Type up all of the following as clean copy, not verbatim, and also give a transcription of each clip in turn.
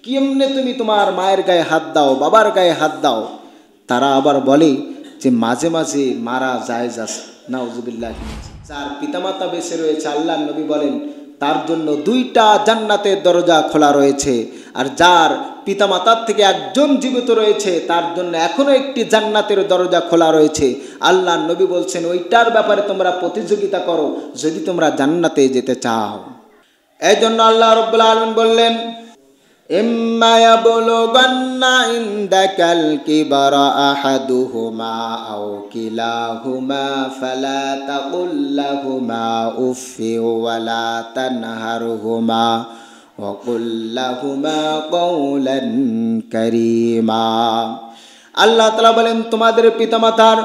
কেমনে তুমি তোমার মায়ের গায়ে হাত দাও, বাবার গায়ে হাত দাও? তারা আবার বলে যে মাঝে মাঝে মারা জায়েজ আছে। নাউজুবিল্লাহ। যার পিতামাতা বেঁচে রয়েছে, আল্লাহর নবী বলেন তার জন্য 2টা জান্নাতের দরজা খোলা রয়েছে। আর যার পিতামাতার থেকে একজন জীবিত রয়েছে তার জন্য এখনো একটি জান্নাতের দরজা খোলা রয়েছে। আল্লাহর নবী বলছেন ওইটার ব্যাপারে তোমরা প্রতিযোগিতা করো যদি তোমরা জান্নাতে যেতে চাও। এই জন্য আল্লাহ রাব্বুল আলামিন বললেন ইম্মা ইয়াবলুগান্না ইনদাকাল কিবারা আহাদুহুমা আও কিলাহুমা ফালা তাকুল লাহুমা উফফি ওয়ালা তানহারহুমা ওয়া কুল লাহুমা কাওলান কারীমা। আল্লাহ তাআলা বলেন তোমাদের পিতামাতার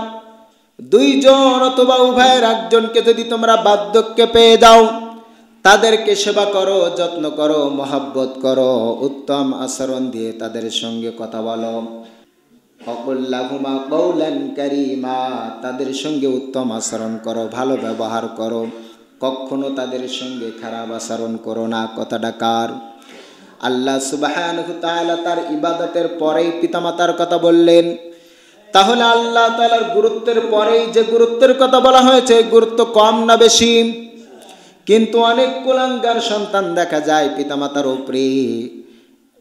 2 জন অথবা উভয়ের একজনকে যদি তোমরা বার্ধক্যে পেয়ে যাও, তাদেরকে সেবা করো, যত্ন করো, মহব্বত করো, উত্তম আচরণ দিয়ে তাদের সঙ্গে কথা বলো। ওয়াকুল্লাহুমা কাওলান কারীমা, তাদের সঙ্গে উত্তম আচরণ করো, ভালো ব্যবহার করো, কখনো তাদের সঙ্গে খারাপ আচরণ করো না। কথাটা কার? আল্লাহ সুবহানাহু ওয়া তাআলা তার ইবাদতের পরেই পিতামাতার কথা বললেন। তাহলে আল্লাহ তাআলার গুরুত্বের পরেই যে গুরুত্বের কথা বলা হয়েছে, গুরুত্ব কম না বেশি? কিন্তু অনেক কুলাঙ্গার সন্তান দেখা যায় পিতামাতার উপরে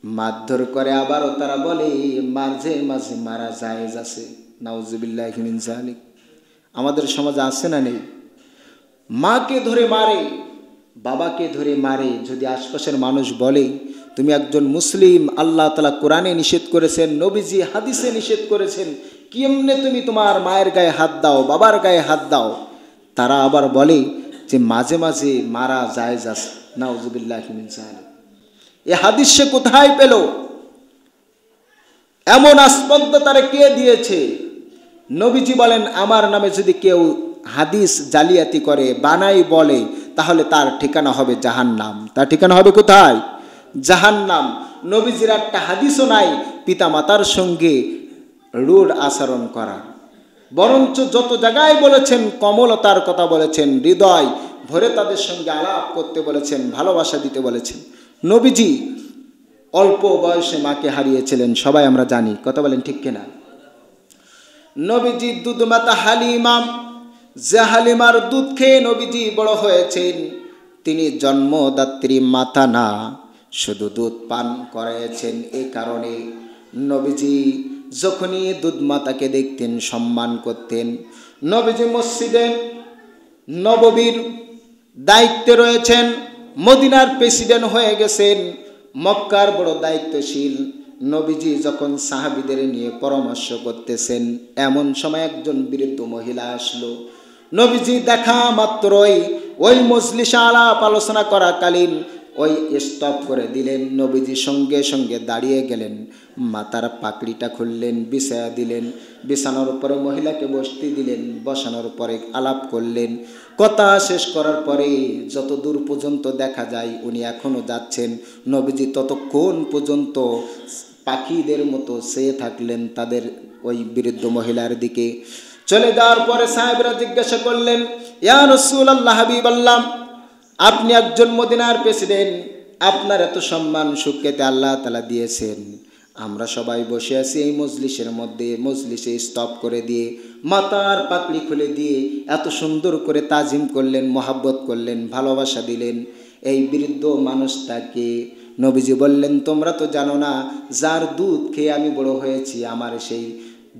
মারধর করে, আবারও তারা বলে মাঝে মাঝে মারা জায়েজ আছে। নাউজুবিল্লাহি মিন যালিক। আমাদের সমাজে আছে না নেই? মাকে ধরে মারে, বাবাকে ধরে মারে। যদি আশপাশের মানুষ বলে তুমি একজন মুসলিম, আল্লাহ তাআলা কোরআনে নিষেধ করেছেন, নবীজি হাদিসে নিষেধ করেছেন, কেমনে তুমি তোমার মায়ের গায়ে হাত দাও, বাবার গায়ে হাত দাও? তারা আবার বলে যে মাঝে মাঝে মারা জায়েজ আছে। নাউজুবিল্লাহি মিন যালিক। এই হাদিস সে কোথায় পেল? এমন আসপদ্দা তারা কে দিয়েছে? নবীজি বলেন আমার নামে যদি কেউ হাদিস জালিয়াতি করে, বানাই বলে, তাহলে তার ঠিকানা হবে জাহান্নাম। তার ঠিকানা হবে কোথায়? জাহান্নাম। নবীজির একটা হাদিসও নাই পিতামাতার সঙ্গে রূঢ় আচরণ করা, বরঞ্চ যত জায়গায় বলেছেন কমলতার কথা বলেছেন, হৃদয় ভরে তাদের সঙ্গে আলাপ করতে বলেছেন, ভালোবাসা দিতে বলেছেন। নবীজি অল্প বয়সে মাকে হারিয়েছিলেন, সবাই আমরা জানি। কথা বলেন ঠিক কিনা? নবীজি দুধমাতা হালিমা, যে হালিমার দুধ খেয়ে নবীজি বড় হয়েছেন, তিনি জন্মদাত্রী মাতা না, শুধু দুধ পান করেছেন। এই কারণে নবীজি যখনই দুধ মাতাকে দেখতেন সম্মান করতেন। নবীজি মসজিদে নববীর দায়িত্বে রয়েছেন, মদিনার প্রেসিডেন্ট হয়ে গেছেন, মক্কার বড় দায়িত্বশীল। নবীজি যখন সাহাবীদের নিয়ে পরামর্শ করতেছেন, এমন সময় একজন বৃদ্ধ মহিলা আসলো। নবীজি দেখা মাত্রই ওই মজলিসে আলাপ আলোচনা করাকালীন ওই স্টপ করে দিলেন। নবীজি সঙ্গে সঙ্গে দাঁড়িয়ে গেলেন, মাথার পাকড়িটা খুললেন, বিছায়া দিলেন, বিছানোর উপরে মহিলাকে বসতে দিলেন, বসানোর পরে আলাপ করলেন। কথা শেষ করার পরে যত দূর পর্যন্ত দেখা যায় উনি এখনও যাচ্ছেন, নবীজি ততক্ষণ পর্যন্ত পাখিদের মতো চেয়ে থাকলেন তাদের ওই বৃদ্ধ মহিলার দিকে। চলে যাওয়ার পরে সাহেবরা জিজ্ঞাসা করলেন, ইয়া রাসূলুল্লাহ, হাবিবাল্লাহ, আপনি একজন মদিনার প্রেসিডেন্ট, আপনার এত সম্মান সুখ্যাতি আল্লাহ তাআলা দিয়েছেন, আমরা সবাই বসে আছি এই মজলিসের মধ্যে, মজলিসে স্টপ করে দিয়ে মাথার পাকড়ি খুলে দিয়ে এত সুন্দর করে তাজিম করলেন, মহাব্বত করলেন, ভালোবাসা দিলেন। এই বৃদ্ধ মানুষটাকে নবীজি বললেন তোমরা তো জানো না, যার দুধ খেয়ে আমি বড় হয়েছি, আমার সেই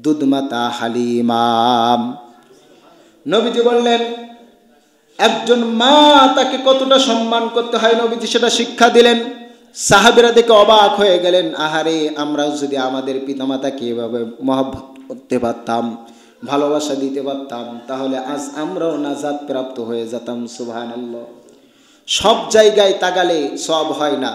দুধমাতা হালিমা। নবীজি বললেন একজন মা তাকে কতটা সম্মান করতে হয়, নবীজি সেটা শিক্ষা দিলেন। সাহাবীরা দেখে অবাক হয়ে গেলেন, আহারে, আমরাও যদি আমাদের পিতামাতাকে এভাবে মহব্বত করতে পারতাম, ভালোবাসা দিতে পারতাম, তাহলে আজ আমরাও নাজাত প্রাপ্ত হয়ে যেতাম। সুবহানাল্লাহ। সব জায়গায় তাকালে সব হয় না,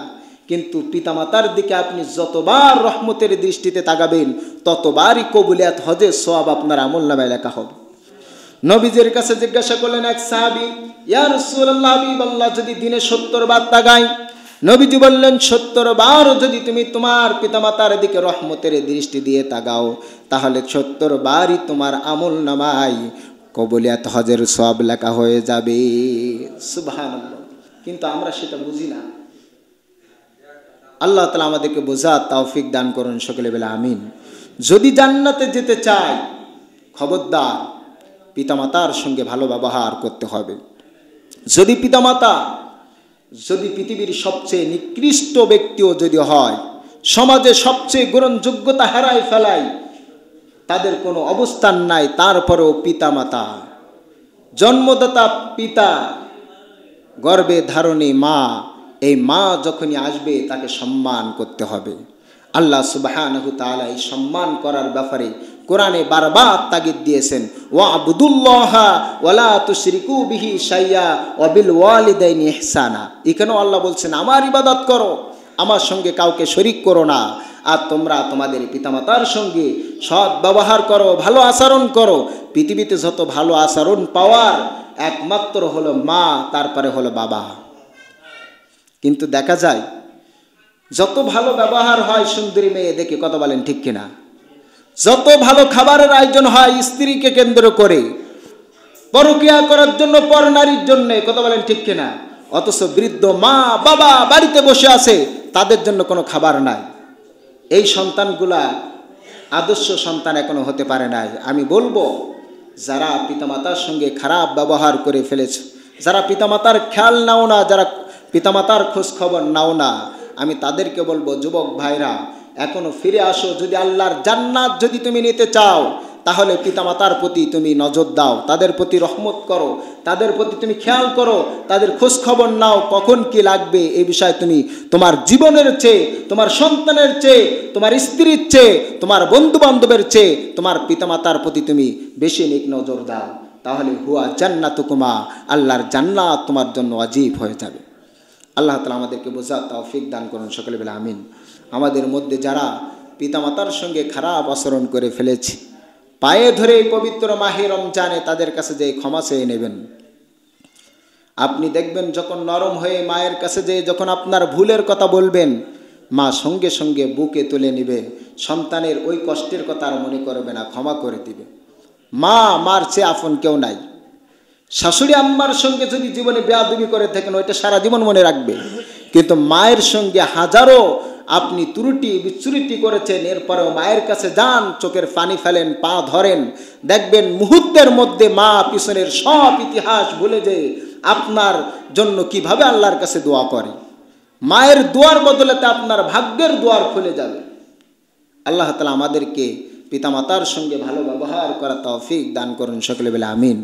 কিন্তু পিতামাতার দিকে আপনি যতবার রহমতের দৃষ্টিতে তাকাবেন ততবারই কবুলিয়াত হজের সওয়াব আপনার আমলনামায় লেখা হবে। নবীজির কাছে জিজ্ঞাসা করলেন এক সাহাবী, ইয়া রাসূলুল্লাহ, হাবিবাল্লাহ, যদি দিনে 70 বার তাকাই? নবীজি বললেন 70 বার যদি তুমি তোমার পিতামাতার দিকে রহমতের দৃষ্টি দিয়ে তাকাও, তাহলে 70 বারই তোমার আমলনামায় কবুলিয়াত হজের সওয়াব লেখা হয়ে যাবে। সুবহানাল্লাহ। কিন্তু আমরা সেটা বুঝি না। আল্লাহ তাআলা আমাদেরকে বোঝার তৌফিক দান করুন, সকলে বলে আমিন। যদি জান্নাতে যেতে চাই, খবরদার পিতামাতার সঙ্গে ভালো ব্যবহার করতে হবে। যদি পিতামাতা যদি পৃথিবীর সবচেয়ে নিকৃষ্ট ব্যক্তিও যদি হয়, সমাজে সবচেয়ে গ্রহণযোগ্যতা হারায় ফেলায়, তাদের কোনো অবস্থান নাই, তারপরেও পিতামাতা, জন্মদাতা পিতা, গর্ভে ধারণী মা, এই মা যখনই আসবে তাকে সম্মান করতে হবে। আল্লাহ সুবহানাহু তাআলা এই সম্মান করার ব্যাপারে কোরআনে বারবার তাগিদ দিয়েছেন, ওয়াবুদুল্লাহা ওয়ালা তুশরিকু বিহি শাইয়া ওয়া বিল ওয়ালিদাইনি ইহসানা। এখানেও আল্লাহ বলছেন আমার ইবাদত করো, আমার সঙ্গে কাউকে শরিক করো না, আর তোমরা তোমাদের পিতামাতার সঙ্গে সৎ ব্যবহার করো, ভালো আচরণ করো। পৃথিবীতে যত ভালো আচরণ পাওয়ার একমাত্র হলো মা, তারপরে হলো বাবা। কিন্তু দেখা যায় যত ভালো ব্যবহার হয় সুন্দরী মেয়ে দেখে, কথা বলেন ঠিক কিনা, যত ভালো খাবারের আয়োজন হয় স্ত্রীকে কেন্দ্র করে, পরকিয়া করার জন্য পর নারীর জন্য, কথা বলেন ঠিক কিনা, অথচ বৃদ্ধ মা বাবা বাড়িতে বসে আছে, তাদের জন্য কোনো খাবার নাই। এই সন্তানগুলা আদর্শ সন্তান এখনো হতে পারে নাই। আমি বলবো, যারা পিতামাতার সঙ্গে খারাপ ব্যবহার করে ফেলেছ, যারা পিতামাতার খেয়াল নাও না, যারা পিতামাতার খোঁজ খবর নাও না, আমি তাদেরকে বলবো, যুবক ভাইরা এখনো ফিরে আসো। যদি আল্লাহর জান্নাত যদি তুমি নিতে চাও, তাহলে পিতামাতার প্রতি তুমি নজর দাও, তাদের প্রতি রহমত করো, তাদের প্রতি তুমি খেয়াল করো, তাদের খোঁজ খবর নাও, কখন কি লাগবে এই বিষয়ে তুমি তোমার জীবনের চেয়ে, তোমার সন্তানের চেয়ে, তোমার স্ত্রীর চেয়ে, তোমার বন্ধু বান্ধবের চেয়ে তোমার পিতামাতার প্রতি তুমি বেশি নেক নজর দাও। তাহলে হুয়া জান্নাতুকুমা, আল্লাহর জান্নাত তোমার জন্য ওয়াজিব হয়ে যাবে। আল্লাহ তাআলা আমাদেরকে বোঝার তৌফিক দান করুন, সকলে বলে আমিন। আমাদের মধ্যে যারা পিতামাতার সঙ্গে খারাপ আচরণ করে ফেলেছে, পায়ে ধরে পবিত্র মাহে রমজানে তাদের কাছে যে ক্ষমা চেয়ে নেবেন। আপনি দেখবেন যখন নরম হয়ে মায়ের কাছে যে যখন আপনার ভুলের কথা বলবেন, মা সঙ্গে সঙ্গে বুকে তুলে নেবে, সন্তানের ওই কষ্টের কথা আর মনে করবে না, ক্ষমা করে দিবে। মা মার চেয়ে আপন কেউ নাই। শাশুড়ি আম্মার সঙ্গে যদি জীবনে বেয়াদবি করে থাকেন, ওইটা সারা জীবন মনে রাখবে, কিন্তু মায়ের সঙ্গে হাজারো আপনি ত্রুটি বিচ্যুতি করেছেন, এরপরেও মায়ের কাছে যান, চোখের পানি ফেলেন, পা ধরেন, দেখবেন মুহূর্তের মধ্যে মা পিছনের সব ইতিহাস ভুলে যে আপনার জন্য কিভাবে আল্লাহর কাছে দোয়া করে। মায়ের দোয়ার বদলেতে আপনার ভাগ্যের দুয়ার খুলে যাবে। আল্লাহ তাআলা আমাদেরকে পিতামাতার সঙ্গে ভালো ব্যবহার করা তৌফিক দান করুন, সকলে বলে আমিন।